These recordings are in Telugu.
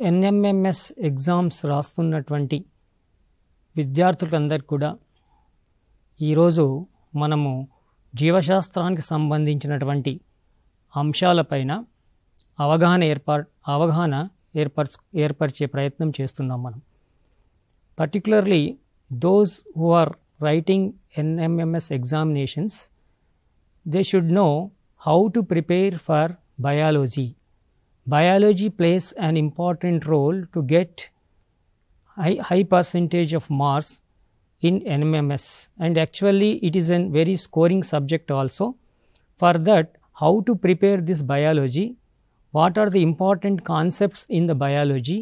ఎన్ఎంఎంఎస్ ఎగ్జామ్స్ రాస్తున్నటువంటి విద్యార్థులందరికీ కూడా ఈరోజు మనము జీవశాస్త్రానికి సంబంధించినటువంటి అంశాలపైన అవగాహన ఏర్పరిచే ప్రయత్నం చేస్తున్నాం మనం. Particularly those who are writing NMMS examinations, they should know how to prepare for biology. Biology plays an important role to get high percentage of marks in NMMS, and actually it is a very scoring subject also. For that, how to prepare this biology, what are the important concepts in the biology,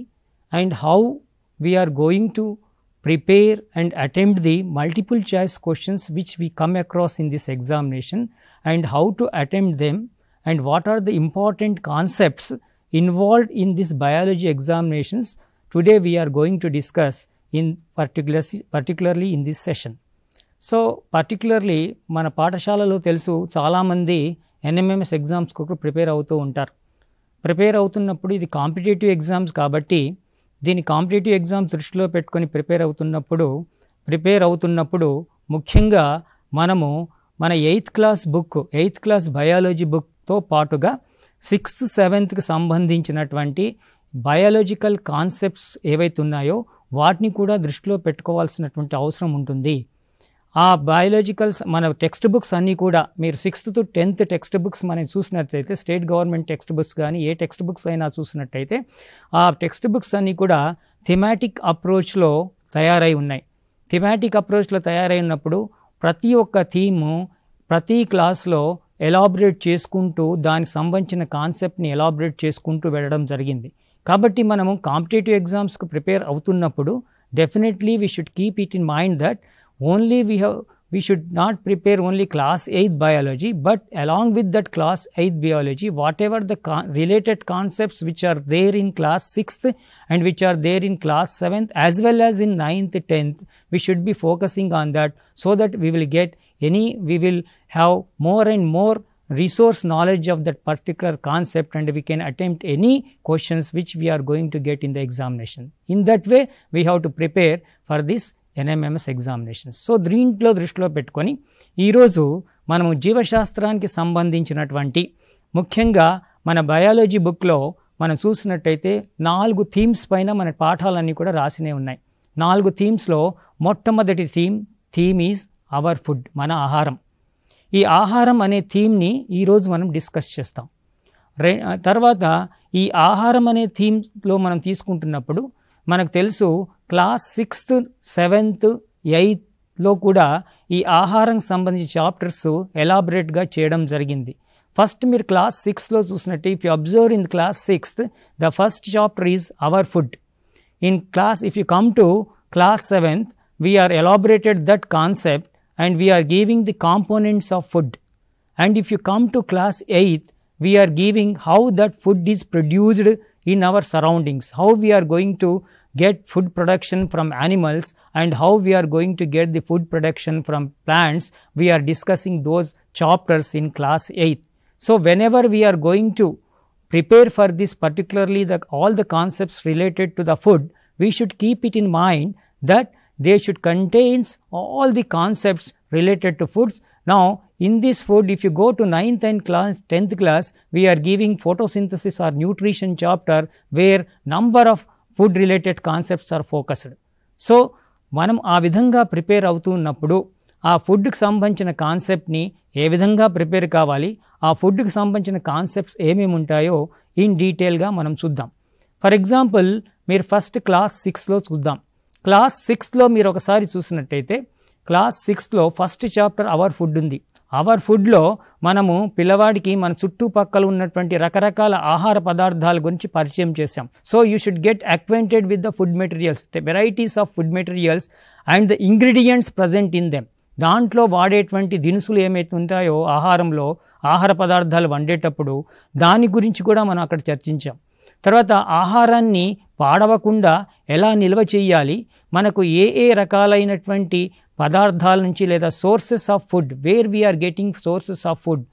and how we are going to prepare and attempt the multiple choice questions which we come across in this examination, and how to attempt them, and what are the important concepts involved in this biology examinations. Today we are going to discuss in particularly in this session. So particularly మన పాఠశాలలో తెలుసు చాలామంది ఎన్ఎంఎంఎస్ ఎగ్జామ్స్కు ప్రిపేర్ అవుతూ ఉంటారు. ప్రిపేర్ అవుతున్నప్పుడు ఇది కాంపిటేటివ్ ఎగ్జామ్స్ కాబట్టి దీని కాంపిటేటివ్ ఎగ్జామ్స్ దృష్టిలో పెట్టుకొని ప్రిపేర్ అవుతున్నప్పుడు ముఖ్యంగా మనము మన 8th క్లాస్ బయాలజీ బుక్తో పాటుగా 6th 7th సంబంధించినటువంటి బయాలజికల్ కాన్సెప్ట్స్ ఏవైతే ఉన్నాయో వాటిని కూడా దృష్టిలో పెట్టుకోవాల్సినటువంటి అవసరం ఉంటుంది. ఆ బయాలజికల్స్ మన టెక్స్ట్ బుక్స్ అన్నీ కూడా మీరు 6th to 10th text books మనం చూసినట్లయితే, స్టేట్ గవర్నమెంట్ టెక్స్ట్ బుక్స్ కానీ ఏ టెక్స్ట్ బుక్స్ అయినా చూసినట్టయితే ఆ టెక్స్ట్ బుక్స్ అన్నీ కూడా థిమాటిక్ అప్రోచ్లో తయారై ఉన్నాయి. థిమాటిక్ అప్రోచ్లో తయారై ఉన్నప్పుడు ప్రతి ఒక్క థీము ప్రతి క్లాస్లో ఎలాబరేట్ చేసుకుంటూ దానికి సంబంధించిన కాన్సెప్ట్ని ఎలాబరేట్ చేసుకుంటూ వెళ్ళడం జరిగింది. కాబట్టి మనము కాంపిటేటివ్ ఎగ్జామ్స్కు ప్రిపేర్ అవుతున్నప్పుడు definitely we should keep it in mind that only we should not prepare only class 8 biology, but along with that class 8 biology, whatever the related concepts which are there in class 6th and which are there in class 7th as well as in 9th 10th, we should be focusing on that, so that we will have more and more resource knowledge of that particular concept, and we can attempt any questions which we are going to get in the examination. In that way we have to prepare for this NMMS examinations. So దీంట్లో దృష్టిలో పెట్టుకొని ఈరోజు మనము జీవశాస్త్రానికి సంబంధించినటువంటి ముఖ్యంగా మన బయాలజీ బుక్లో మనం చూసినట్టయితే 4 థీమ్స్ పైన మన పాఠాలన్నీ కూడా రాసినే ఉన్నాయి. 4 థీమ్స్లో మొట్టమొదటి థీమ్ ఈజ్ అవర్ ఫుడ్, మన ఆహారం. ఈ ఆహారం అనే థీమ్ని ఈరోజు మనం డిస్కస్ చేస్తాం. తర్వాత ఈ ఆహారం అనే థీమ్లో మనం తీసుకుంటున్నప్పుడు మనకు తెలుసు క్లాస్ 6th 7th 8thలో కూడా ఈ ఆహారం సంబంధించి చాప్టర్స్ ఎలాబరేట్గా చేయడం జరిగింది. ఫస్ట్ మీరు క్లాస్ 6లో చూసినట్టు, if you observe in class 6th the first chapter is our food. If you come to class 7th we are elaborated that concept and we are giving the components of food. And if you come to class 8th we are giving how that food is produced in our surroundings, how we are going to get food production from animals and how we are going to get the food production from plants. We are discussing those chapters in class 8th. So whenever we are going to prepare for this, particularly all the concepts related to the food, we should keep it in mind that they should contain all the concepts related to foods. Now in this food, if you go to 9th and 10th class, we are giving photosynthesis or nutrition chapter where number of food related concepts are focused. So మనం ఆ విధంగా ప్రిపేర్ అవుతున్నప్పుడు ఆ ఫుడ్కి సంబంధించిన కాన్సెప్ట్ని ఏ విధంగా ప్రిపేర్ కావాలి, ఆ ఫుడ్కి సంబంధించిన కాన్సెప్ట్స్ ఏమేమి ఉంటాయో ఇన్ డీటెయిల్గా మనం చూద్దాం. ఫర్ ఎగ్జాంపుల్ మీరు ఫస్ట్ క్లాస్ 6లో చూద్దాం. క్లాస్ 6లో మీరు ఒకసారి చూసినట్టయితే క్లాస్ 6లో ఫస్ట్ చాప్టర్ అవర్ ఫుడ్ ఉంది. అవర్ ఫుడ్లో మనము పిల్లవాడికి మన చుట్టుపక్కల ఉన్నటువంటి రకరకాల ఆహార పదార్థాల గురించి పరిచయం చేసాం. So you should get acquainted with the food materials, the varieties of food materials and the ingredients present in them. దాంట్లో వాడేటువంటి దినుసులు ఏమైతే ఉంటాయో ఆహారంలో, ఆహార పదార్థాలు వండేటప్పుడు దాని గురించి కూడా మనం అక్కడ చర్చించాం. తర్వాత ఆహారాన్ని పాడవకుండా ఎలా నిల్వ చేయాలి, మనకు ఏ రకాలైనటువంటి పదార్థాల నుంచి లేదా sources of food, where we are getting sources of food,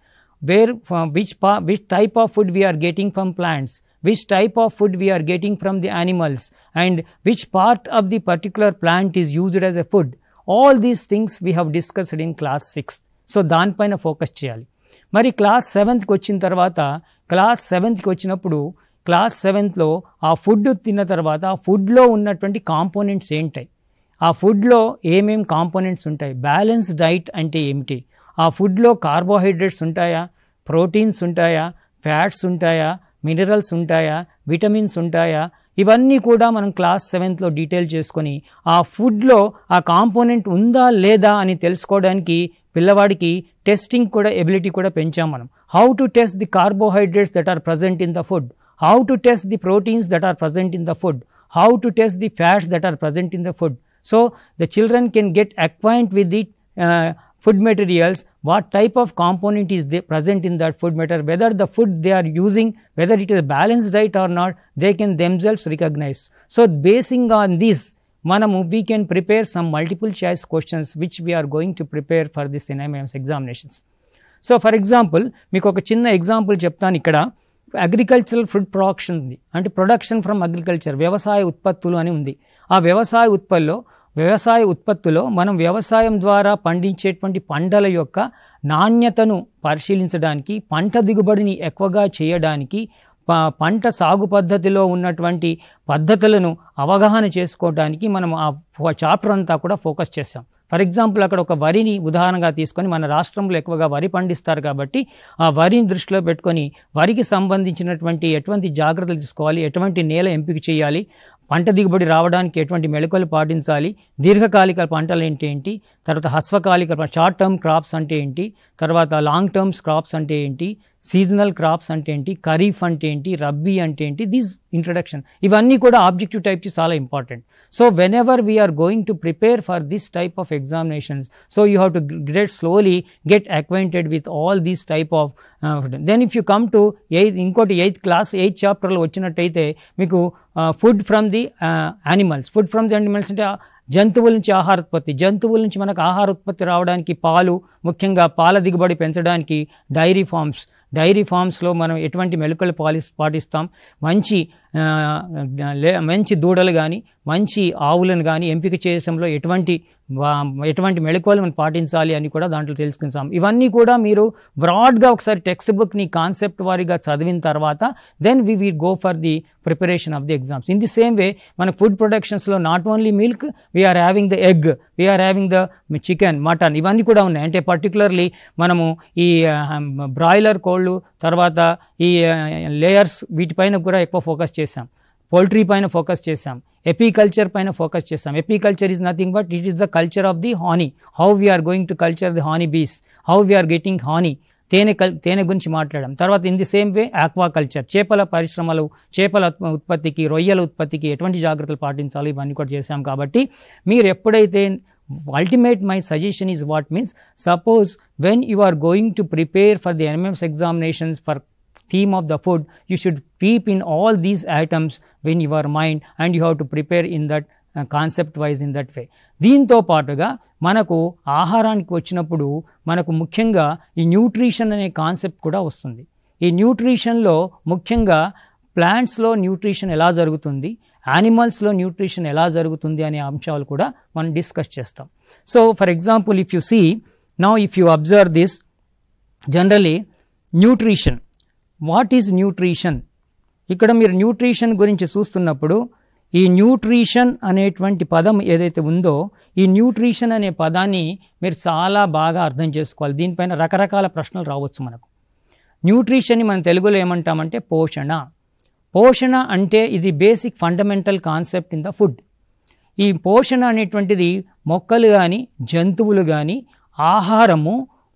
which type of food we are getting from plants, which type of food we are getting from the animals, and which part of the particular plant is used as a food. All these things we have discussed in class 6th. So దానిపైన ఫోకస్ చేయాలి. మరి క్లాస్ 7th వచ్చిన తర్వాత, క్లాస్ 7th వచ్చినప్పుడు క్లాస్ 7లో ఆ ఫుడ్ తిన్న తర్వాత ఆ ఫుడ్లో ఉన్నటువంటి కాంపోనెంట్స్ ఏంటాయి, ఆ ఫుడ్లో ఏమేం కాంపోనెంట్స్ ఉంటాయి, బ్యాలెన్స్ డైట్ అంటే ఏమిటి, ఆ ఫుడ్లో కార్బోహైడ్రేట్స్ ఉంటాయా, ప్రోటీన్స్ ఉంటాయా, ఫ్యాట్స్ ఉంటాయా, మినరల్స్ ఉంటాయా, విటమిన్స్ ఉంటాయా, ఇవన్నీ కూడా మనం క్లాస్ 7లో డీటెయిల్ చేసుకొని ఆ ఫుడ్లో ఆ కాంపోనెంట్ ఉందా లేదా అని తెలుసుకోవడానికి పిల్లవాడికి టెస్టింగ్ కూడా ఎబిలిటీ కూడా పెంచాం మనం. How to test the carbohydrates that are present in the food, how to test the proteins that are present in the food, how to test the fats that are present in the food. So the children can get acquainted with the food materials, what type of component is present in that food matter, whether the food they are using, whether it is a balanced diet or not, they can themselves recognize. So basing on this, we can prepare some multiple choice questions which we are going to prepare for this NIMS examinations. So for example, మీకు ఒక చిన్న ఎగ్జాంపుల్ చెప్తాను. ఇక్కడ అగ్రికల్చరల్ ఫుడ్ ప్రొడక్షన్ ఉంది, అంటే ప్రొడక్షన్ ఫ్రమ్ అగ్రికల్చర్, వ్యవసాయ ఉత్పత్తులు అని ఉంది. ఆ వ్యవసాయ ఉత్పత్తులో మనం వ్యవసాయం ద్వారా పండించేటువంటి పంటల యొక్క నాణ్యతను పరిశీలించడానికి, పంట దిగుబడిని ఎక్కువగా చేయడానికి, పంట సాగు పద్ధతిలో ఉన్నటువంటి పద్ధతులను అవగాహన చేసుకోవడానికి మనం ఆ చాప్టర్ అంతా కూడా ఫోకస్ చేసాం. ఫర్ ఎగ్జాంపుల్ అక్కడ ఒక వరిని ఉదాహరణగా తీసుకొని, మన రాష్ట్రంలో ఎక్కువగా వరి పండిస్తారు కాబట్టి ఆ వరిని దృష్టిలో పెట్టుకొని వరికి సంబంధించినటువంటి ఎటువంటి జాగ్రత్తలు తీసుకోవాలి, ఎటువంటి నేల ఎంపిక చేయాలి, పంట దిగుబడి రావడానికి ఎటువంటి మెళకువలు పాటించాలి, దీర్ఘకాలిక పంటలు ఏంటి, తర్వాత హస్వకాలిక షార్ట్ టర్మ్ క్రాప్స్ అంటే ఏంటి, తర్వాత లాంగ్ టర్మ్స్ క్రాప్స్ అంటే ఏంటి, సీజనల్ క్రాప్స్ అంటే ఏంటి, ఖరీఫ్ అంటే ఏంటి, రబ్బీ అంటే ఏంటి, దిస్ ఇంట్రడక్షన్, ఇవన్నీ కూడా ఆబ్జెక్టివ్ టైప్కి చాలా important. So whenever we are going to prepare for this type of examinations, so you have to slowly get acquainted with all these type of then if you come to ఇంకోటి 8th class 8th చాప్టర్లో వచ్చినట్టయితే మీకు food from the animals, food from the animals అంటే జంతువుల నుంచి ఆహార ఉత్పత్తి, జంతువుల నుంచి మనకు ఆహార ఉత్పత్తి రావడానికి పాలు, ముఖ్యంగా పాల దిగుబడి పెంచడానికి డైరీ ఫామ్స్లో మనం ఎటువంటి మెళకువలు పాటిస్తాం, మంచి దూడలు కానీ మంచి ఆవులను కానీ ఎంపిక చేయడంలో ఎటువంటి మెళకువలు మనం పాటించాలి అని కూడా దాంట్లో తెలుసుకుంటాం. ఇవన్నీ కూడా మీరు బ్రాడ్గా ఒకసారి టెక్స్ట్ బుక్ని కాన్సెప్ట్ వారీగా చదివిన తర్వాత then we will go for the preparation of the exams. In the same way మన ఫుడ్ ప్రొడక్షన్స్లో not only milk, we are having the egg, we are having the chicken, mutton, ఇవన్నీ కూడా ఉన్నాయి. అంటే పర్టికులర్లీ మనము ఈ బ్రాయిలర్ కోళ్ళు, తర్వాత ఈ లేయర్స్, వీటిపైన కూడా ఎక్కువ ఫోకస్ చేశాం. పోల్ట్రీ పైన ఫోకస్ చేశాం, ఎపీకల్చర్ పైన ఫోకస్ చేశాం. Apiculture is nothing but it is the culture of the honey, how we are going to culture the honey bees, how we are getting honey, తేనె గురించి మాట్లాడడం. తర్వాత in the same way aquaculture, చేపల పరిశ్రమలు, చేపల ఉత్పత్తికి, రొయ్యల ఉత్పత్తికి ఎటువంటి జాగ్రత్తలు పాటించాలి, ఇవన్నీ కూడా చేశాం. కాబట్టి మీరు ఎప్పుడైతే ultimate my suggestion is what means, suppose when you are going to prepare for the NIMS examinations for theme of the food, you should keep in all these items in your mind and you have to prepare in that concept wise in that way. దీంతో పాటుగా మనకు ఆహారానికి వచ్చినప్పుడు మనకు ముఖ్యంగా ఈ న్యూట్రిషన్ అనే కాన్సెప్ట్ కూడా వస్తుంది. ఈ న్యూట్రిషన్లో ముఖ్యంగా ప్లాంట్స్లో న్యూట్రిషన్ ఎలా జరుగుతుంది, యానిమల్స్లో న్యూట్రిషన్ ఎలా జరుగుతుంది అనే అంశాలు కూడా మనం డిస్కస్ చేస్తాం. So for example if you see now, if you observe this, generally nutrition, what is nutrition? ఇక్కడ మీరు న్యూట్రిషన్ గురించి చూస్తున్నప్పుడు ఈ న్యూట్రిషన్ అనేటువంటి పదం ఏదైతే ఉందో, ఈ న్యూట్రిషన్ అనే పదాన్ని మీరు చాలా బాగా అర్థం చేసుకోవాలి. దీనిపైన రకరకాల ప్రశ్నలు రావచ్చు మనకు. న్యూట్రిషన్ని మనం తెలుగులో ఏమంటామంటే పోషణ. పోషణ అంటే ఇది basic fundamental concept in the food. ఈ పోషణ అనేటువంటిది మొక్కలు కానీ జంతువులు కానీ ఆహారము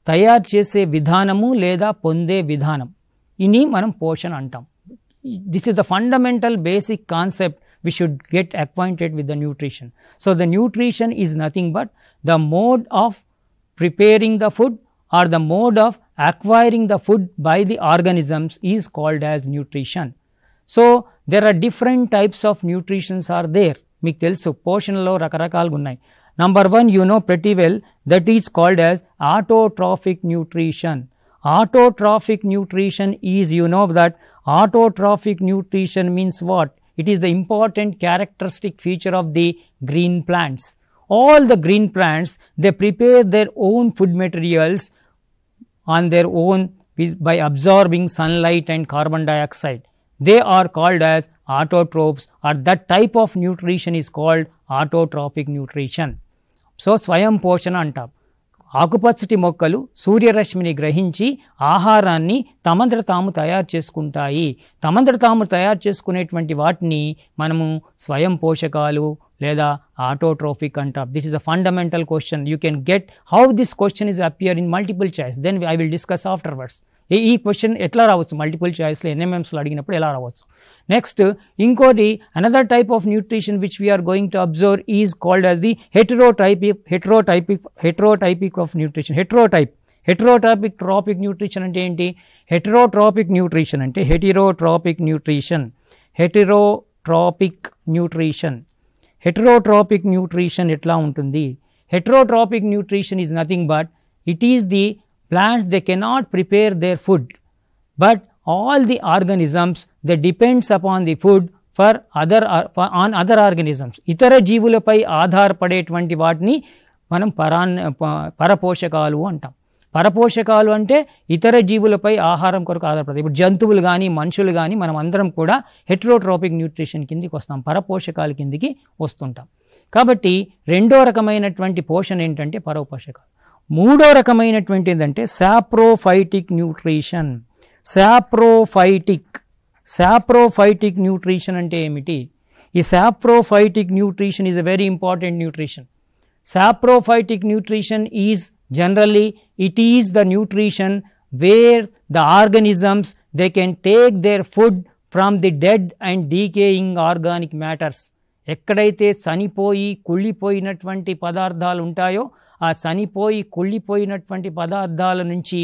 తయారు చేసే విధానము లేదా పొందే విధానం, ఇని మనం పోషణ అంటాం. This is the fundamental basic concept. We should get acquainted with the nutrition. So the nutrition is nothing but the mode of preparing the food or the mode of acquiring the food by the organisms is called as nutrition. So there are different types of nutritions are there. మీకు తెలుసు పోషణలో రకరకాలుగా ఉన్నాయి. Number 1, you know pretty well, that is called as autotrophic nutrition. Autotrophic nutrition is, you know that Autotrophic nutrition means what? It is the important characteristic feature of the green plants. All the green plants, they prepare their own food materials on their own by absorbing sunlight and carbon dioxide. They are called as autotrophs, or that type of nutrition is called autotrophic nutrition. So స్వయం పోషణ అంటాం. ఆకుపచ్చటి మొక్కలు సూర్యరశ్మిని గ్రహించి ఆహారాన్ని తమంతట తాము తయారు చేసుకుంటాయి. తమంతట తాము తయారు చేసుకునేటువంటి వాటిని మనము స్వయం పోషకాలు లేదా ఆటోట్రోఫిక్ అంటాం. This is a fundamental question. You can get how this question is appear in multiple choice. Then I will discuss afterwards. ఈ క్వశ్చన్ ఎట్లా రావచ్చు, మల్టిపుల్ చాయిస్లో ఎన్ఎంఎంస్లో అడిగినప్పుడు ఎలా రావచ్చు. నెక్స్ట్ ఇంకోటి another type of nutrition which we are going to observe is called as the heterotypic of nutrition. Heterotrophic nutrition అంటే ఏంటి? హెటరోట్రాపిక్ న్యూట్రిషన్ అంటే హెటరోట్రాపిక్ న్యూట్రిషన్ ఎట్లా ఉంటుంది? Heterotrophic nutrition is nothing but it is the plants, they cannot prepare their food, but all the organisms, they depends upon the food on other organisms. ఇతర జీవులపై ఆధారపడేటువంటి వాటిని మనం పరపోషకాలు అంటాం. పరపోషకాలు అంటే ఇతర జీవులపై ఆహారం కొరకు ఆధారపడతాయి. ఇప్పుడు జంతువులు కానీ మనుషులు కానీ మనం అందరం కూడా హెటరోట్రోపిక్ న్యూట్రిషన్ కిందికి వస్తాం, పరపోషకాల కిందికి వస్తుంటాం. కాబట్టి రెండో రకమైనటువంటి పోషణ ఏంటంటే పరపోషకాలు. మూడో రకమైనటువంటి ఏంటంటే సాప్రోఫైటిక్ న్యూట్రిషన్. సాప్రోఫైటిక్ న్యూట్రిషన్ అంటే ఏమిటి? ఈ saprophytic nutrition is a very important nutrition. Saprophytic nutrition is generally it is the nutrition wear the organisms they can take their food from the dead and decaying organic matters. ఎక్కడైతే చనిపోయి కుళ్ళిపోయినటువంటి పదార్థాలు ఉంటాయో ఆ చనిపోయి కుళ్ళిపోయినటువంటి పదార్థాల నుంచి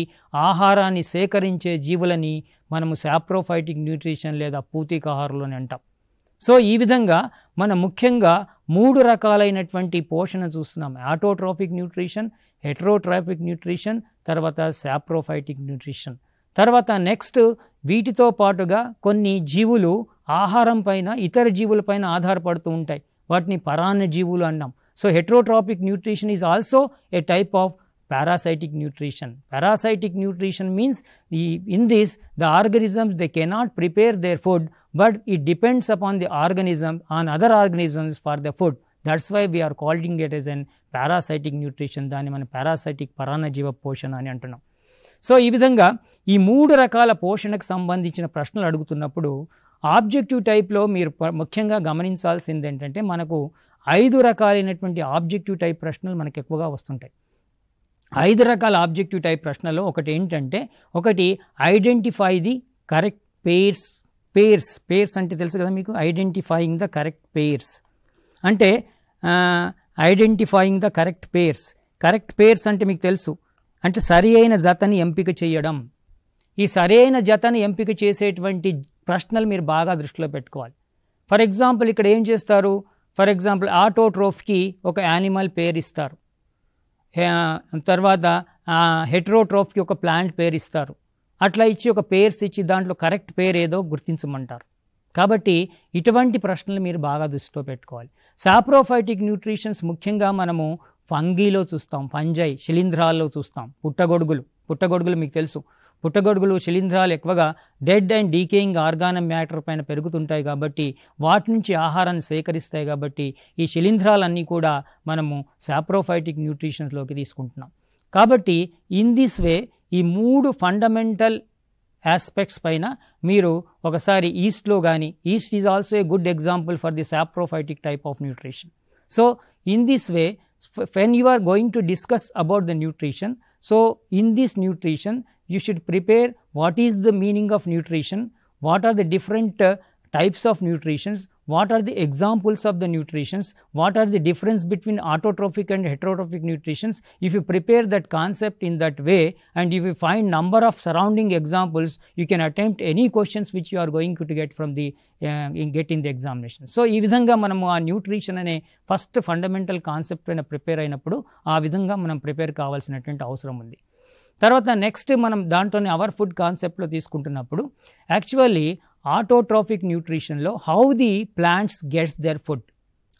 ఆహారాన్ని సేకరించే జీవులని మనము సాప్రోఫైటిక్ న్యూట్రిషన్ లేదా పూతికాహారులు అని అంటాం. సో ఈ విధంగా మనం ముఖ్యంగా మూడు రకాలైనటువంటి పోషణ చూస్తున్నాం. ఆటోట్రోఫిక్ న్యూట్రిషన్, హెటరోట్రోఫిక్ న్యూట్రిషన్, తర్వాత సాప్రోఫైటిక్ న్యూట్రిషన్. తర్వాత నెక్స్ట్ వీటితో పాటుగా కొన్ని జీవులు ఆహారం పైన ఇతర జీవులపైన ఆధారపడుతూ ఉంటాయి. వాటిని పరాన్న జీవులు అన్నాం. So heterotrophic nutrition is also a type of parasitic nutrition. Parasitic nutrition means in this the organisms, they cannot prepare their food, but it depends upon the organism on other organisms for the food. That's why we are calling it as an parasitic nutrition. దాన్ని మనం parasitic పరాన్నజీవ పోషణ అని అంటున్నాం. సో ఈ విధంగా ఈ మూడు రకాల పోషణకు సంబంధించిన ప్రశ్నలు అడుగుతున్నప్పుడు ఆబ్జెక్టివ్ టైప్లో మీరు ముఖ్యంగా గమనించాల్సింది ఏంటంటే మనకు 5 రకాలైనటువంటి ఆబ్జెక్టివ్ టైప్ ప్రశ్నలు మనకు ఎక్కువగా వస్తుంటాయి. 5 రకాల ఆబ్జెక్టివ్ టైప్ ప్రశ్నలో ఒకటి ఏంటంటే, ఒకటి ఐడెంటిఫై ది కరెక్ట్ పేర్స్ అంటే తెలుసు కదా మీకు. ఐడెంటిఫైయింగ్ ద కరెక్ట్ పేర్స్ అంటే ఐడెంటిఫైయింగ్ ద కరెక్ట్ పేర్స్ అంటే మీకు తెలుసు అంటే సరి అయిన జతని ఎంపిక చేయడం. ఈ సరి అయిన జతని ఎంపిక చేసేటువంటి ప్రశ్నలు మీరు బాగా దృష్టిలో పెట్టుకోవాలి. ఫర్ ఎగ్జాంపుల్ ఇక్కడ ఏం చేస్తారు, ఫర్ ఎగ్జాంపుల్ ఆటోట్రోఫ్కి ఒక యానిమల్ పేరు ఇస్తారు, తర్వాత హెటరోట్రోఫ్కి ఒక ప్లాంట్ పేరు ఇస్తారు. అట్లా ఇచ్చి ఒక పేర్స్ ఇచ్చి దాంట్లో కరెక్ట్ పేరు ఏదో గుర్తించమంటారు. కాబట్టి ఇటువంటి ప్రశ్నలు మీరు బాగా దృష్టిలో పెట్టుకోవాలి. సాప్రోఫైటిక్ న్యూట్రిషన్స్ ముఖ్యంగా మనము ఫంగీలో చూస్తాం, శిలీంధ్రాల్లో చూస్తాం. పుట్టగొడుగులు మీకు తెలుసు. పుట్టగొడుగులు శిలీంధ్రాలు ఎక్కువగా డెడ్ అండ్ డీకేయింగ్ ఆర్గానం మ్యాటర్ పైన పెరుగుతుంటాయి కాబట్టి వాటి నుంచి ఆహారాన్ని సేకరిస్తాయి. కాబట్టి ఈ శిలీంధ్రాలన్నీ కూడా మనము సాప్రోఫైటిక్ న్యూట్రిషన్స్లోకి తీసుకుంటున్నాం. కాబట్టి ఇన్ దిస్ వే ఈ 3 ఫండమెంటల్ ఆస్పెక్ట్స్ పైన మీరు ఒకసారి ఈస్ట్లో కానీ, east is also a good example for the saprophytic type of nutrition. So in this way when you are going to discuss about the nutrition, so in this nutrition you should prepare what is the meaning of nutrition, what are the different types of nutritions, what are the examples of the nutritions, what are the difference between autotrophic and heterotrophic nutritions. If you prepare that concept in that way and if you find number of surrounding examples, you can attempt any questions which you are going to get from the get in the examination. So ఈ విధంగా మనము ఆ న్యూట్రిషన్ అనే ఫస్ట్ ఫండమెంటల్ కాన్సెప్ట్ పైన ప్రిపేర్ అయినప్పుడు ఆ విధంగా మనం ప్రిపేర్ కావాల్సినటువంటి అవసరం ఉంది. తర్వాత నెక్స్ట్ మనం దాంట్లోనే అవర్ ఫుడ్ కాన్సెప్ట్లో తీసుకుంటున్నప్పుడు యాక్చువల్లీ ఆటోట్రోఫిక్ న్యూట్రిషన్లో how the plants gets their food,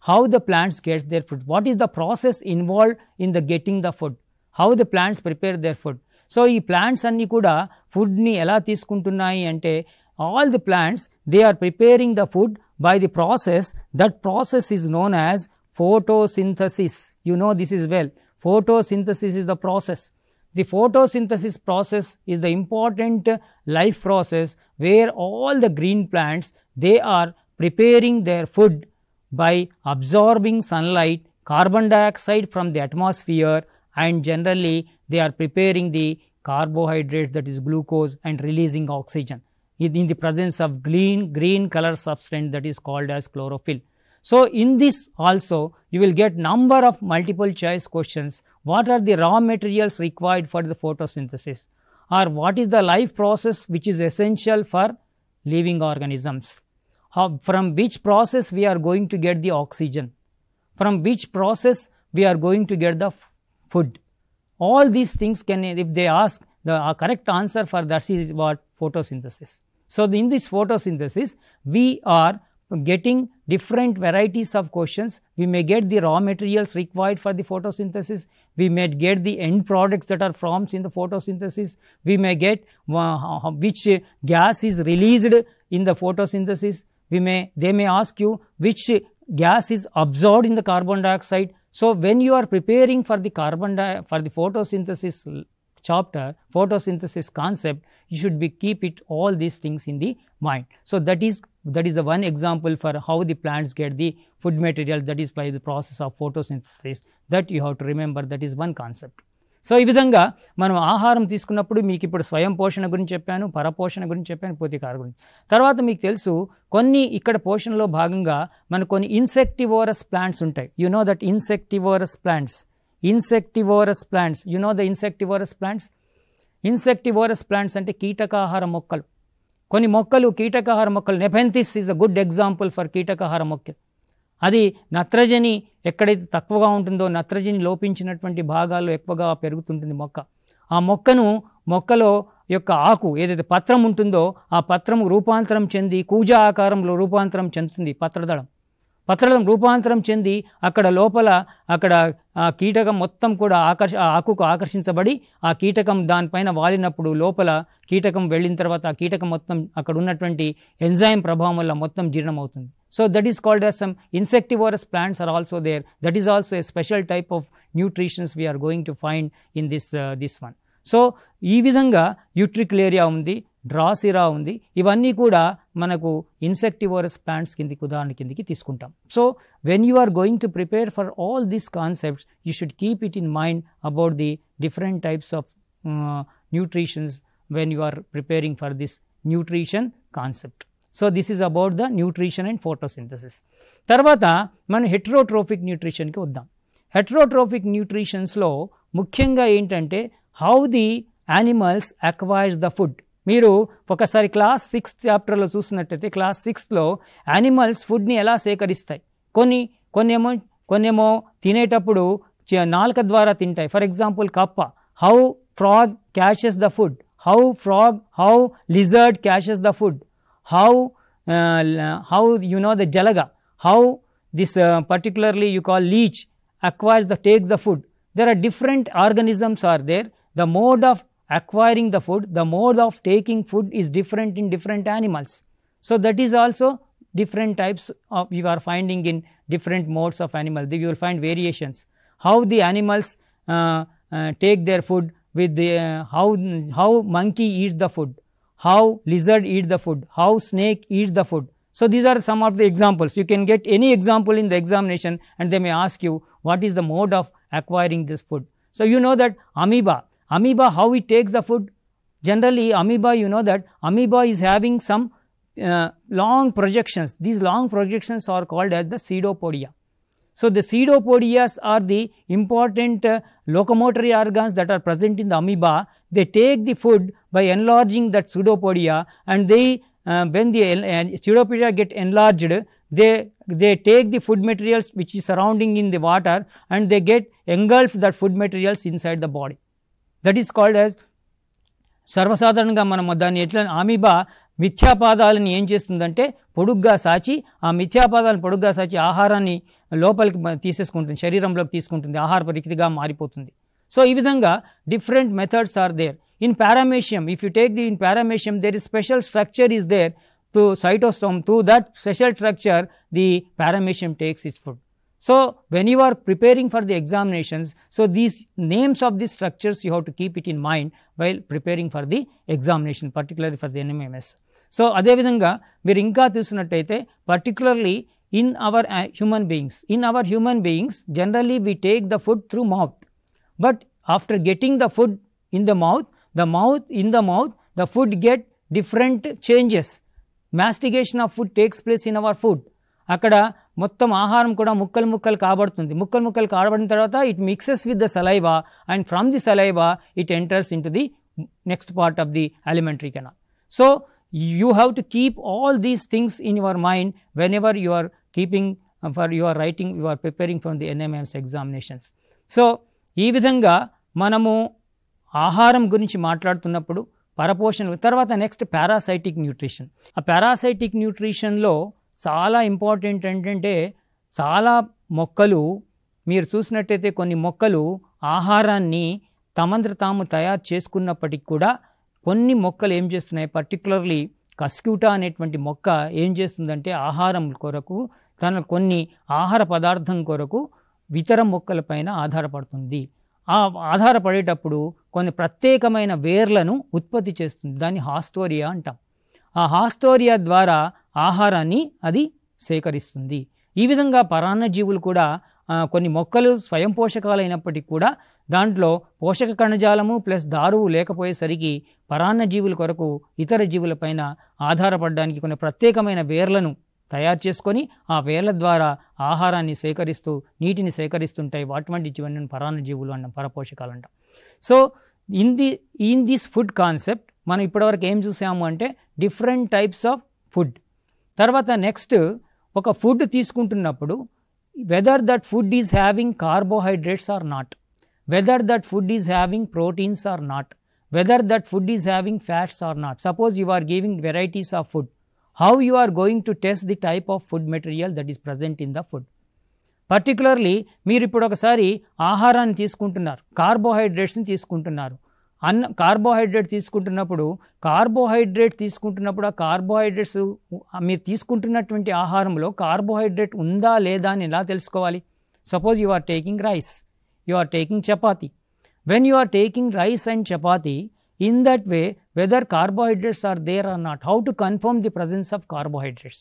how the plants get their food, what is the process involved in the getting the food, how the plants prepare their food. So ఈ ప్లాంట్స్ అన్నీ కూడా ఫుడ్ని ఎలా తీసుకుంటున్నాయి అంటే all the plants they are preparing the food by the process, that process is known as photosynthesis. You know this is well, photosynthesis is the process. The photosynthesis process is the important life process where all the green plants they are preparing their food by absorbing sunlight, carbon dioxide from the atmosphere, and generally they are preparing the carbohydrates, that is glucose, and releasing oxygen in the presence of green color substance that is called as chlorophyll. So in this also you will get number of multiple choice questions. What are the raw materials required for the photosynthesis, or what is the life process which is essential for living organisms, from which process we are going to get the oxygen, from which process we are going to get the food. All these things can, if they ask, the correct answer for that is what? Photosynthesis. So in this photosynthesis we are getting different varieties of questions. We may get the raw materials required for the photosynthesis, we may get the end products that are formed in the photosynthesis, we may get which gas is released in the photosynthesis, they may ask you which gas is absorbed in the carbon dioxide. So when you are preparing for the for the photosynthesis chapter, photosynthesis concept, you should keep it all these things in the mind. So that is the one example for how the plants get the food material, that is by the process of photosynthesis, that you have to remember. That is one concept. So ఈ విధంగా మనం ఆహారం తీసుకున్నప్పుడు మీకు ఇప్పుడు స్వయం పోషణ గురించి చెప్పాను, పరపోషణ గురించి చెప్పాను, పోషకాహార గురించి. తర్వాత మీకు తెలుసు కొన్ని ఇక్కడ పోషణలో భాగంగా మనకు కొన్ని ఇన్సెక్టివోరస్ ప్లాంట్స్ ఉంటాయి. You know that insectivorous plants, you know the insectivorous plants. Insectivorous plants అంటే కీటకాహార మొక్కలు. కొన్ని మొక్కలు కీటకాహార మొక్కలు, Nepenthes is a good example for కీటకాహార మొక్క. అది నత్రజని ఎక్కడైతే తక్కువగా ఉంటుందో, నత్రజని లోపించినటువంటి భాగాల్లో ఎక్కువగా పెరుగుతుంటుంది మొక్క. ఆ మొక్కలో యొక్క ఆకు ఏదైతే పత్రం ఉంటుందో ఆ పత్రం రూపాంతరం చెంది కూజా ఆకారంలో రూపాంతరం చెందుతుంది. పత్రదళం రూపాంతరం చెంది అక్కడ లోపల ఆ కీటకం మొత్తం కూడా ఆకుకు ఆకర్షించబడి ఆ కీటకం దానిపైన వాలినప్పుడు లోపల కీటకం వెళ్ళిన తర్వాత ఆ కీటకం మొత్తం అక్కడ ఉన్నటువంటి ఎంజైమ్ ప్రభావం వల్ల మొత్తం జీర్ణమవుతుంది. So that is called as some insectivorous plants are also there. That is also a special type of nutritions we are going to find in this one. So ఈ విధంగా యూట్రిక్లేరియా ఉంది, డ్రాసిరా ఉంది. ఇవన్నీ కూడా మనకు ఇన్సెక్టివోరస్ ప్లాంట్స్ ఉదాహరణ కిందకి తీసుకుంటాం. So when you are going to prepare for all these concepts you should keep it in mind about the different types of nutritions when you are preparing for this nutrition concept. So this is about the nutrition and photosynthesis. తర్వాత మనం హెటరోట్రోఫిక్ న్యూట్రిషన్కి వద్దాం. హెటరోట్రోఫిక్ న్యూట్రిషన్స్లో ముఖ్యంగా ఏంటంటే how the animals acquires the food. మీరు ఒకసారి క్లాస్ 6th చాప్టర్లో చూసినట్టయితే క్లాస్ 6లో యానిమల్స్ ఫుడ్ని ఎలా సేకరిస్తాయి, కొన్నేమో తినేటప్పుడు నాలుక ద్వారా తింటాయి. ఫర్ ఎగ్జాంపుల్ కప్ప, how frog catches the food, how lizard catches the food, how you know the jalaga, how this particularly you call leech takes the food. There are different organisms are there. The mode of acquiring the food, the mode of taking food is different in different animals. So that is also different types of you are finding in different modes of animals. You will find variations. How the animals take their food with the how monkey eats the food, how lizard eats the food, how snake eats the food. So these are some of the examples. You can get any example in the examination and they may ask you what is the mode of acquiring this food. So you know that amoeba, how it takes the food. Generally amoeba, you know that amoeba is having some long projections. These long projections are called as the pseudopodia. So the pseudopodias are the important locomotory organs that are present in the amoeba. They take the food by enlarging that pseudopodia, and they when the pseudopodia get enlarged, they take the food materials which is surrounding in the water and they get engulf that food materials inside the body. That is called as, సర్వసాధారణంగా మనం దాన్ని ఎట్లా, అమీబా మిథ్యాపాదాలను ఏం చేస్తుందంటే పొడుగ్గా సాచి, ఆ మిథ్యాపాదాలను పొడుగ్గా సాచి ఆహారాన్ని లోపలికి తీసేసుకుంటుంది, శరీరంలోకి తీసుకుంటుంది, ఆహారపు రిక్తిగా మారిపోతుంది. సో ఈ విధంగా different methods are there. In paramecium, if you take the in paramecium, there is special structure is there to cytosome. To that special structure the paramecium takes its food. So when you are preparing for the examinations, so these names of these structures you have to keep it in mind while preparing for the examination, particularly for the NMMS. So అదే విధంగా మీరు ఇంకా చూసినట్టయితే particularly in our human beings generally we take the food through mouth, but after getting the food in the mouth, the food get different changes. Mastication of food takes place in our food. అక్కడ మొత్తం ఆహారం కూడా ముక్కలు కాబడుతుంది. ముక్కలు కాబడిన తర్వాత it mixes with the saliva, and from the saliva it enters in to the next part of the alimentary canal. So you have to keep all these things in your mind whenever you are keeping you are writing, you are preparing for the NMMS examinations. So ఈ విధంగా మనము ఆహారం గురించి మాట్లాడుతున్నప్పుడు పరపోషణ, తర్వాత నెక్స్ట్ పారాసైటిక్ న్యూట్రిషన్. ఆ పారాసైటిక్ న్యూట్రిషన్లో చాలా ఇంపార్టెంట్ ఏంటంటే, చాలా మొక్కలు మీరు చూసినట్టయితే కొన్ని మొక్కలు ఆహారాన్ని తమంతట తాము తయారు చేసుకున్నప్పటికి కూడా కొన్ని మొక్కలు ఏం చేస్తున్నాయి, పర్టికులర్లీ కస్క్యూటా అనేటువంటి మొక్క ఏం చేస్తుందంటే ఆహారం కొరకు తన కొన్ని ఆహార పదార్థం కొరకు ఇతర మొక్కలపైన ఆధారపడుతుంది. ఆ ఆధారపడేటప్పుడు కొన్ని ప్రత్యేకమైన వేర్లను ఉత్పత్తి చేస్తుంది, దాన్ని హాస్టోరియా అంటాం. ఆ హాస్టోరియా ద్వారా ఆహారాన్ని అది సేకరిస్తుంది. ఈ విధంగా పరాన్నజీవులు కూడా కొన్ని మొక్కలు స్వయం పోషకాలైనప్పటికీ కూడా దాంట్లో పోషక కణజాలము ప్లస్ దారువు లేకపోయేసరికి పరాన్నజీవుల కొరకు ఇతర జీవులపైన ఆధారపడడానికి కొన్ని ప్రత్యేకమైన వేర్లను తయారు చేసుకొని ఆ వేర్ల ద్వారా ఆహారాన్ని సేకరిస్తూ నీటిని సేకరిస్తుంటాయి. అటువంటి జీవనం పరాన్నజీవులు అంటాం, పరపోషకాలు అంటాం. So in this food concept మనం ఇప్పటివరకు ఏం చూసాము అంటే డిఫరెంట్ టైప్స్ ఆఫ్ ఫుడ్. తర్వాత నెక్స్ట్ ఒక ఫుడ్ తీసుకుంటున్నప్పుడు whether that food is having carbohydrates or not, whether that food is having proteins or not, whether that food is having fats or not. Suppose you are giving varieties of food, how you are going to test the type of food material that is present in the food. Particularly మీరు ఇప్పుడు ఒకసారి ఆహారాన్ని తీసుకుంటున్నారు, కార్బోహైడ్రేట్స్ని తీసుకుంటున్నారు. కార్బోహైడ్రేట్ తీసుకుంటున్నప్పుడు ఆ కార్బోహైడ్రేట్స్ మీరు తీసుకుంటున్నటువంటి ఆహారంలో కార్బోహైడ్రేట్ ఉందా లేదా అని ఎలా తెలుసుకోవాలి? Suppose you are taking rice, you are taking chapati. When you are taking rice and chapati, in that way whether carbohydrates are there or not, how to confirm the presence of carbohydrates?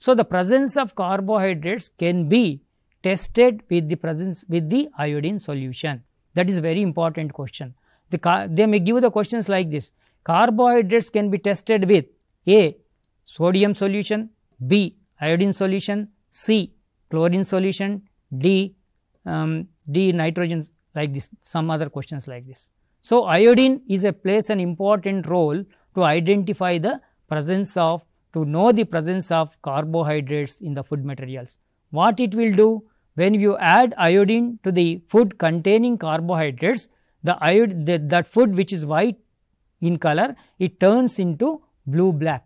So the presence of carbohydrates can be tested with the iodine solution. That is a very important question. They may give the questions like this: carbohydrates can be tested with A, sodium solution, B, iodine solution, C, chlorine solution, D, nitrogen, like this, some other questions like this. So iodine plays an important role to identify the presence of, to know the presence of carbohydrates in the food materials. What it will do, when you add iodine to the food containing carbohydrates, that food which is white in color, it turns into blue black.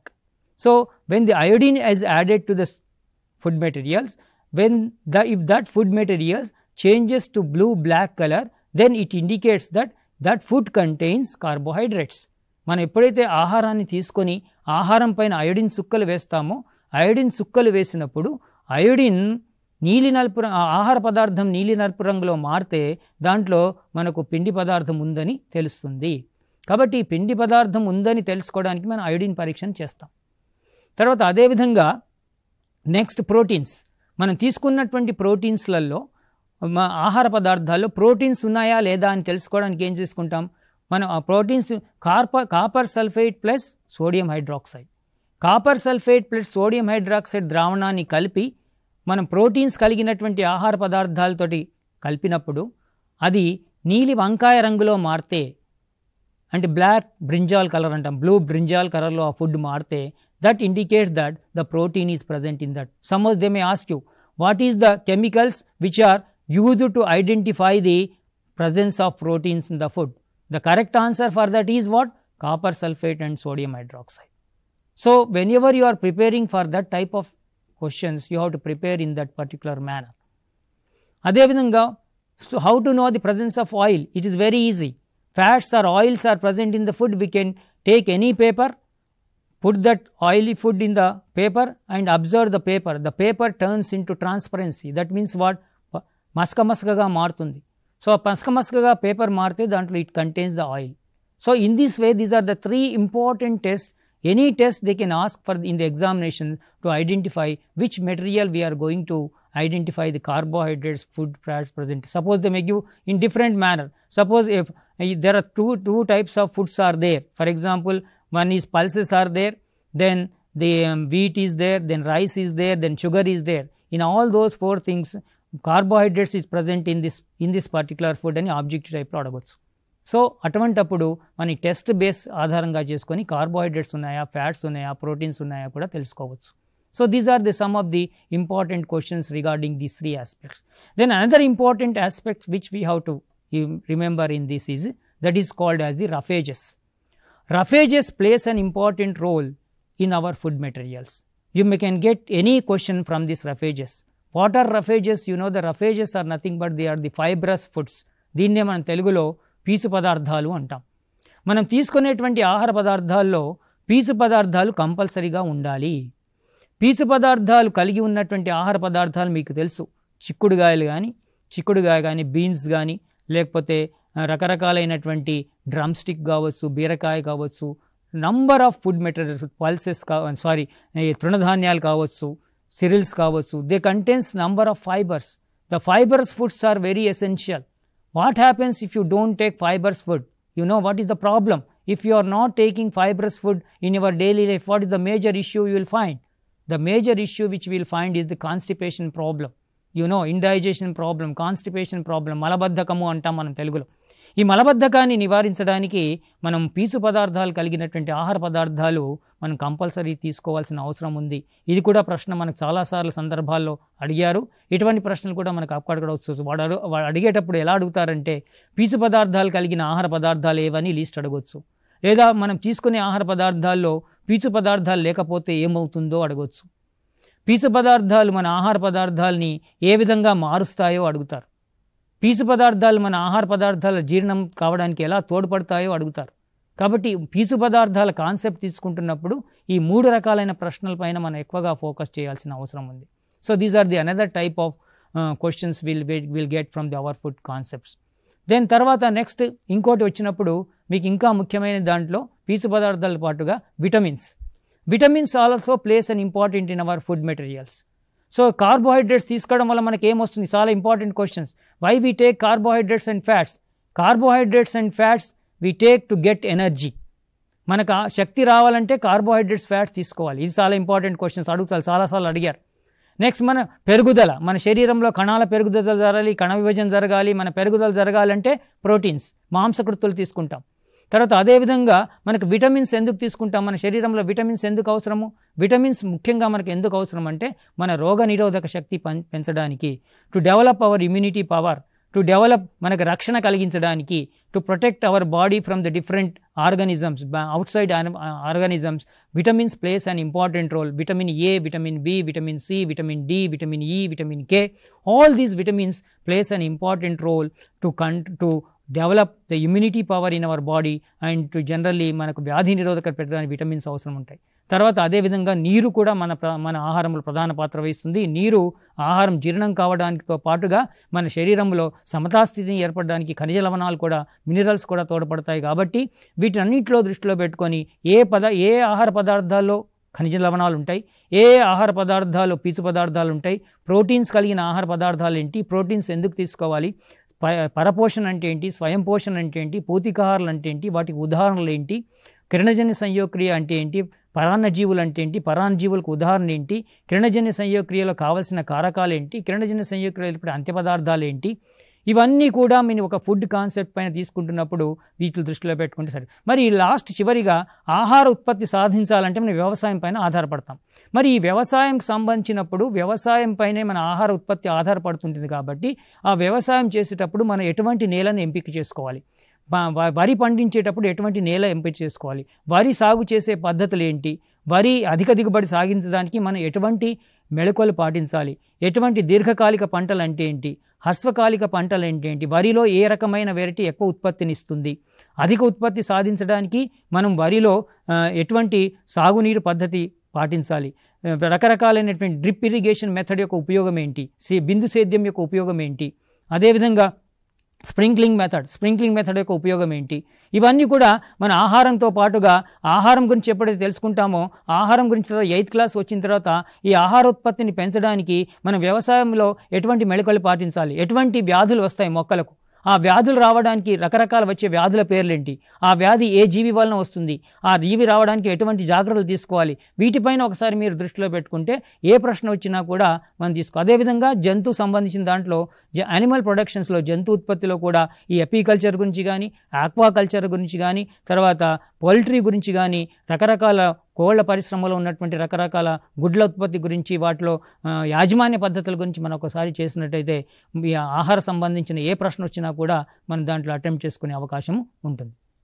So when the iodine is added to the food materials, if that food materials changes to blue black color, then it indicates that food contains carbohydrates. మనం ఎప్పుడైతే ఆహారాన్ని తీసుకొని ఆహారం పైన అయోడిన్ సుక్కలు వేస్తామో, అయోడిన్ సుక్కలు వేసినప్పుడు అయోడిన్ నీలి నలుపు, ఆహార పదార్థం నీలి నలుపు రంగులో మారితే దాంట్లో మనకు పిండి పదార్థం ఉందని తెలుస్తుంది. కాబట్టి ఈ పిండి పదార్థం ఉందని తెలుసుకోవడానికి మనం అయోడిన్ పరీక్షను చేస్తాం. తర్వాత అదేవిధంగా నెక్స్ట్ ప్రోటీన్స్. మనం తీసుకున్నటువంటి ప్రోటీన్స్లలో ఆహార పదార్థాల్లో ప్రోటీన్స్ ఉన్నాయా లేదా అని తెలుసుకోవడానికి ఏం చేసుకుంటాం మనం? ఆ proteins copper sulphate plus sodium hydroxide, copper sulphate plus sodium hydroxide ద్రావణాన్ని కలిపి మనం ప్రోటీన్స్ కలిగినటువంటి ఆహార పదార్థాలతోటి కలిపినప్పుడు అది నీలి వంకాయ రంగులో మారితే, అంటే బ్లాక్ బ్రింజాల్ కలర్ అంటాం, బ్లూ బ్రింజాల్ కలర్లో ఆ ఫుడ్ మారితే, that indicates that the protein is present in that. Suppose they may ask you, what is the chemicals which are used to identify the presence of proteins in the food? The correct answer for that is what? Copper sulfate and sodium hydroxide. So, whenever you are preparing for that type of questions, you have to prepare in that particular manner. అదే విధంగా so how to know the presence of oil? It is very easy. Fats or oils are present in the food. We can take any paper, put that oily food in the paper and observe the paper. The paper turns into transparency. That means what? మస్కగా మారుతుంది. సో మస్కగా పేపర్ మారితే దాంట్లో it contains the oil. So in this way these are the 3 important test. Any test they can ask for in the examination to identify which material we are going to identify the carbohydrates, food fats present. Suppose they may give in different manner. Suppose if there are two types of foods are there. For example, one is pulses are there, then the wheat is there, then rice is there, then sugar is there. In all those 4 things, carbohydrates is present in this particular food అని ఆబ్జెక్టివ్ టైప్లో అడగవచ్చు. సో అటువంటప్పుడు మన టెస్ట్ బేస్ ఆధారంగా చేసుకొని కార్బోహైడ్రేట్స్ ఉన్నాయా, ఫ్యాట్స్ ఉన్నాయా, ప్రోటీన్స్ ఉన్నాయా కూడా తెలుసుకోవచ్చు. So these are some of the important questions regarding these 3 aspects. Then another important aspect which we have to remember in this is that is called as the roughages. Roughages plays an important role in our food materials. You can get any question from these roughages. What are roughages? You know, the roughages are nothing but they are the fibrous foods. దీన్నే మనం తెలుగులో పీచు పదార్థాలు అంటాం. మనం తీసుకునేటువంటి ఆహార పదార్థాల్లో పీచు పదార్థాలు కంపల్సరీగా ఉండాలి. పీచు పదార్థాలు కలిగి ఉన్నటువంటి ఆహార పదార్థాలు మీకు తెలుసు. చిక్కుడుగాయ కానీ బీన్స్ కానీ, లేకపోతే రకరకాలైనటువంటి డ్రమ్ స్టిక్ కావచ్చు, బీరకాయ కావచ్చు, number of food materials, pulses తృణధాన్యాలు కావచ్చు, సిరిల్స్ కావచ్చు, they contains number of fibres. The fibres foods are very essential. What happens if you don't take fibres food? You know what is the problem? If you are not taking fibrous food in your daily life, what is the major issue you will find? The major issue which we will find is the constipation problem. You know, indigestion problem, constipation problem, మలబద్ధకము అంటాం మనం తెలుగులో. ఈ మలబద్ధకాన్ని నివారించడానికి మనం పీచు పదార్థాలు కలిగినటువంటి ఆహార పదార్థాలు మనం కంపల్సరీ తీసుకోవాల్సిన అవసరం ఉంది. ఇది కూడా ప్రశ్న మనకు చాలాసార్లు సందర్భాల్లో అడిగారు. ఇటువంటి ప్రశ్నలు కూడా మనకు అక్కడవచ్చు. వాడు అడిగేటప్పుడు ఎలా అడుగుతారంటే పీచు పదార్థాలు కలిగిన ఆహార పదార్థాలు ఏవని లిస్ట్ అడగవచ్చు. లేదా మనం తీసుకునే ఆహార పదార్థాల్లో పీచు పదార్థాలు లేకపోతే ఏమవుతుందో అడగవచ్చు. పీచు పదార్థాలు మన ఆహార పదార్థాలని ఏ విధంగా మారుస్తాయో అడుగుతారు. పీచు పదార్థాలు మన ఆహార పదార్థాల జీర్ణం కావడానికి ఎలా తోడ్పడతాయో అడుగుతారు. కాబట్టి పీచు పదార్థాల కాన్సెప్ట్ తీసుకుంటున్నప్పుడు ఈ 3 రకాలైన ప్రశ్నలపైన మనం ఎక్కువగా ఫోకస్ చేయాల్సిన అవసరం ఉంది. So these are the another type of questions will get from the our food concepts. Then తర్వాత నెక్స్ట్ ఇంకోటి వచ్చినప్పుడు మీకు ఇంకా ముఖ్యమైన దాంట్లో పీచు పదార్థాలతో పాటుగా vitamins also plays an important in our food materials. So carbohydrates తీసుకోవడం వల్ల మనకి ఏమొస్తుంది? చాలా important questions. Why we take carbohydrates and fats? Carbohydrates and fats we take to get energy. మనకు శక్తి రావాలంటే కార్బోహైడ్రేట్స్, ఫ్యాట్స్ తీసుకోవాలి. ఇది చాలా ఇంపార్టెంట్ క్వశ్చన్స్ అడుగుతారు, చాలాసార్లు అడిగారు. నెక్స్ట్ మన పెరుగుదల, మన శరీరంలో కణాల పెరుగుదల జరగాలి, కణ విభజన జరగాలి. మన పెరుగుదల జరగాలంటే ప్రోటీన్స్, మాంసకృతులు తీసుకుంటాం. తర్వాత అదేవిధంగా మనకు విటమిన్స్ ఎందుకు తీసుకుంటాం? మన శరీరంలో విటమిన్స్ ఎందుకు అవసరము? విటమిన్స్ ముఖ్యంగా మనకు ఎందుకు అవసరం అంటే మన రోగ నిరోధక శక్తి పెంచడానికి, to develop our immunity power, to develop మనకు రక్షణ కలిగించడానికి, to protect our body from the different organisms, outside organisms. Vitamins plays an important role. Vitamin A, vitamin B, vitamin C, vitamin D, vitamin E, vitamin K, all these vitamins plays an important role to develop the immunity power in our body and to generally మనకు వ్యాధి నిరోధక పెట్టడానికి విటమిన్స్ అవసరం ఉంటాయి. తర్వాత అదేవిధంగా నీరు కూడా మన ఆహారంలో ప్రధాన పాత్ర వహిస్తుంది. నీరు ఆహారం జీర్ణం కావడానికితో పాటుగా మన శరీరంలో సమతాస్థితిని ఏర్పడడానికి ఖనిజ లవణాలు కూడా, మినరల్స్ కూడా తోడ్పడతాయి. కాబట్టి వీటన్నిటిలో దృష్టిలో పెట్టుకొని ఏ ఆహార పదార్థాల్లో ఖనిజ లవణాలు ఉంటాయి, ఏ ఆహార పదార్థాలు పీచు పదార్థాలు ఉంటాయి, ప్రోటీన్స్ కలిగిన ఆహార పదార్థాలు ఏంటి, ప్రోటీన్స్ ఎందుకు తీసుకోవాలి, పరపోషణ అంటే ఏంటి, స్వయం పోషణ అంటే ఏంటి, పౌతికాహారాలు అంటే ఏంటి, వాటికి ఉదాహరణలు ఏంటి, కిరణజన్య సంయోగక్రియ అంటే ఏంటి, పరాన్నజీవులు అంటే ఏంటి, పరాన్నజీవులకు ఉదాహరణ ఏంటి, కిరణజన్య సంయోగక్రియలో కావలసిన కారకాలు ఏంటి, కిరణజన్య సంయోగక్రియలో అంత్య పదార్థాలు ఏంటి, ఇవన్నీ కూడా మీరు ఒక ఫుడ్ కాన్సెప్ట్ పైన తీసుకుంటున్నప్పుడు వీటిని దృష్టిలో పెట్టుకుంటే సరే. మరి లాస్ట్ చివరిగా ఆహార ఉత్పత్తి సాధించాలంటే మనం వ్యవసాయం పైన ఆధారపడతాం. మరి ఈ వ్యవసాయంకి సంబంధించినప్పుడు వ్యవసాయం పైనే మన ఆహార ఉత్పత్తి ఆధారపడుతుంటుంది. కాబట్టి ఆ వ్యవసాయం చేసేటప్పుడు మనం ఎటువంటి నేలను ఎంపిక చేసుకోవాలి? వరి పండించేటప్పుడు ఎటువంటి నేల ఎంపిక చేసుకోవాలి, వరి సాగు చేసే పద్ధతులు ఏంటి, వరి అధిక దిగుబడి సాగించడానికి మనం ఎటువంటి మెళకువలు పాటించాలి, ఎటువంటి దీర్ఘకాలిక పంటలు అంటే ఏంటి, హ్రస్వకాలిక పంటలు ఏంటి, వరిలో ఏ రకమైన వెరైటీ ఎక్కువ ఉత్పత్తినిస్తుంది, అధిక ఉత్పత్తి సాధించడానికి మనం వరిలో ఎటువంటి సాగునీరు పద్ధతి పాటించాలి, రకరకాలైనటువంటి డ్రిప్ ఇరిగేషన్ మెథడ్ యొక్క ఉపయోగం ఏంటి, బిందు సేద్యం యొక్క ఉపయోగం ఏంటి, అదేవిధంగా స్ప్రింక్లింగ్ మెథడ్ యొక్క ఉపయోగం ఏంటి, ఇవన్నీ కూడా మన ఆహారంతో పాటుగా ఆహారం గురించి ఎప్పుడైతే తెలుసుకుంటామో ఆహారం గురించి తర్వాత 8th క్లాస్ వచ్చిన తర్వాత ఈ ఆహారోత్పత్తిని పెంచడానికి మనం వ్యవసాయంలో ఎటువంటి మెళకువలు పాటించాలి, ఎటువంటి వ్యాధులు వస్తాయి మొక్కలకు, ఆ వ్యాధులు రావడానికి రకరకాల వచ్చే వ్యాధుల పేర్లేంటి, ఆ వ్యాధి ఏ జీవి వలన వస్తుంది, ఆ జీవి రావడానికి ఎటువంటి జాగ్రత్తలు తీసుకోవాలి, వీటిపైన ఒకసారి మీరు దృష్టిలో పెట్టుకుంటే ఏ ప్రశ్న వచ్చినా కూడా మనం అదేవిధంగా జంతు సంబంధించిన దాంట్లో యానిమల్ ప్రొడక్షన్స్లో జంతు ఉత్పత్తిలో కూడా ఈ ఎపీకల్చర్ గురించి కానీ ఆక్వాకల్చర్ గురించి కానీ తర్వాత పౌల్ట్రీ గురించి కానీ రకరకాల కోళ్ల పరిశ్రమలో ఉన్నటువంటి రకరకాల గుడ్ల ఉత్పత్తి గురించి వాటిలో యాజమాన్య పద్ధతుల గురించి మనం ఒకసారి చేసినట్టయితే ఆహార సంబంధించిన ఏ ప్రశ్న వచ్చినా కూడా మనం దాంట్లో అటెంప్ట్ చేసుకునే అవకాశం ఉంటుంది.